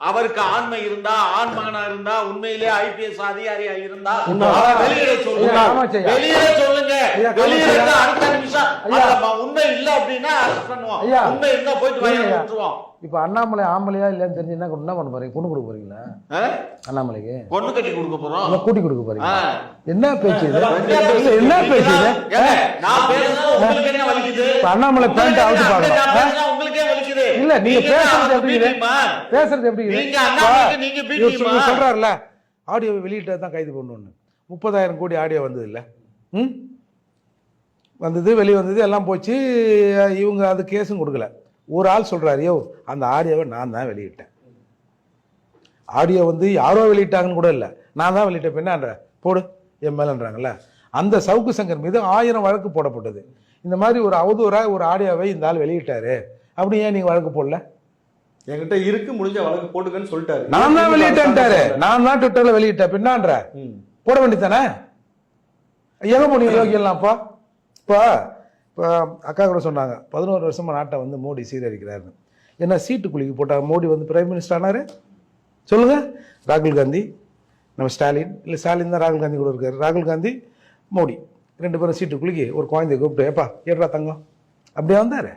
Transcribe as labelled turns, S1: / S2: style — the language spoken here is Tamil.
S1: அவருக்கு ஆண்மை இருந்தா, ஆண்மகனா இருந்தா, உண்மையிலே ஐபிஎஸ் அதிகாரியா இருந்தா வெளியிட சொல்லுங்க. வெளியிட சொல்லுங்க. வெளியிட அடுத்த நிமிஷம் உண்மை இல்ல அப்படின்னா அரெஸ்ட் பண்ணுவோம். உண்மை இருந்தா போயிட்டு விட்டுருவோம்.
S2: இப்ப அண்ணாமலை ஆம்பளையா இல்லன்னு தெரிஞ்சுன்னா என்ன பண்ண போறீங்க? பொண்ணு கொடுக்க போறீங்களா? அண்ணாமலைக்கு பொண்ணு
S1: கட்டி கொடுக்க போறோம்.
S2: கூட்டி கொடுக்க போறீங்க? என்ன பேச்சு இது? என்ன பேச்சு இது?
S1: உங்களுக்கு என்ன வலிக்குது?
S2: அண்ணாமலை பேண்ட் அவுட் பாக்கலாம்.
S1: உங்களுக்கே வலிக்குது.
S2: இல்ல நீங்க பேசுறது எப்படி? பேசுறது எப்படி?
S1: நீங்க
S2: சொல்றாருல ஆடியோ வெளியிட்டா தான் கைது பண்ணணும்னு. 30,000 கோடி ஆடியோ வந்தது இல்ல? வந்தது, வெளியே வந்தது, எல்லாம் போச்சு. இவங்க அது கேஸும் கொடுக்கல. ஒரு ஆள் சொல்றாரு, யோ அந்த ஆடியோவை நான் தான் வெளியிட்டேன். ஆடியோ வந்து யாரோ வெளியிட்டாங்கன்னு கூட இல்லை, நான் தான் வெளியிட்டேன். என்னன்ற போடு என் மேலன்றாங்கல்ல. அந்த சவுக்கு சங்கர் மீது 1000 வழக்கு போடப்பட்டது. இந்த மாதிரி ஒரு அவதூறா ஒரு ஆடியோவை இந்த ஆள் வெளியிட்டாரு, அப்படி ஏன் நீங்க வழக்கு போடல?
S3: என்கிட்ட இருக்கு, முடிஞ்ச வழக்கு போட்டுக்கன்னு சொல்லிட்டாரு.
S2: நான் தான் வெளியிட்டேன்ட்டாரு. நான் தான் ட்விட்டர்ல வெளியிட்டேன். பின்னான்ற போட வேண்டியதானே? எங்க போனீங்க யோகியெல்லாம்? இப்போ அக்கா கூட சொன்னாங்க 11 வருஷமா நாட்டை வந்து மோடி சீரழிக்கிறாருன்னு. ஏன்னா சீட்டு குலுக்கி போட்டாங்க. மோடி வந்து பிரைம் மினிஸ்டர் ஆனாரு. சொல்லுங்க, ராகுல் காந்தி, நம்ம ஸ்டாலின், இல்லை ஸ்டாலின் தான் ராகுல் காந்தி கூட இருக்காரு. ராகுல் காந்தி, மோடி 2 பேரும் சீட்டு குலுக்கி ஒரு குழந்தைய கூப்பிட்டு, ஏப்பா ஏற்றா தங்கம் அப்படியே வந்தாரு.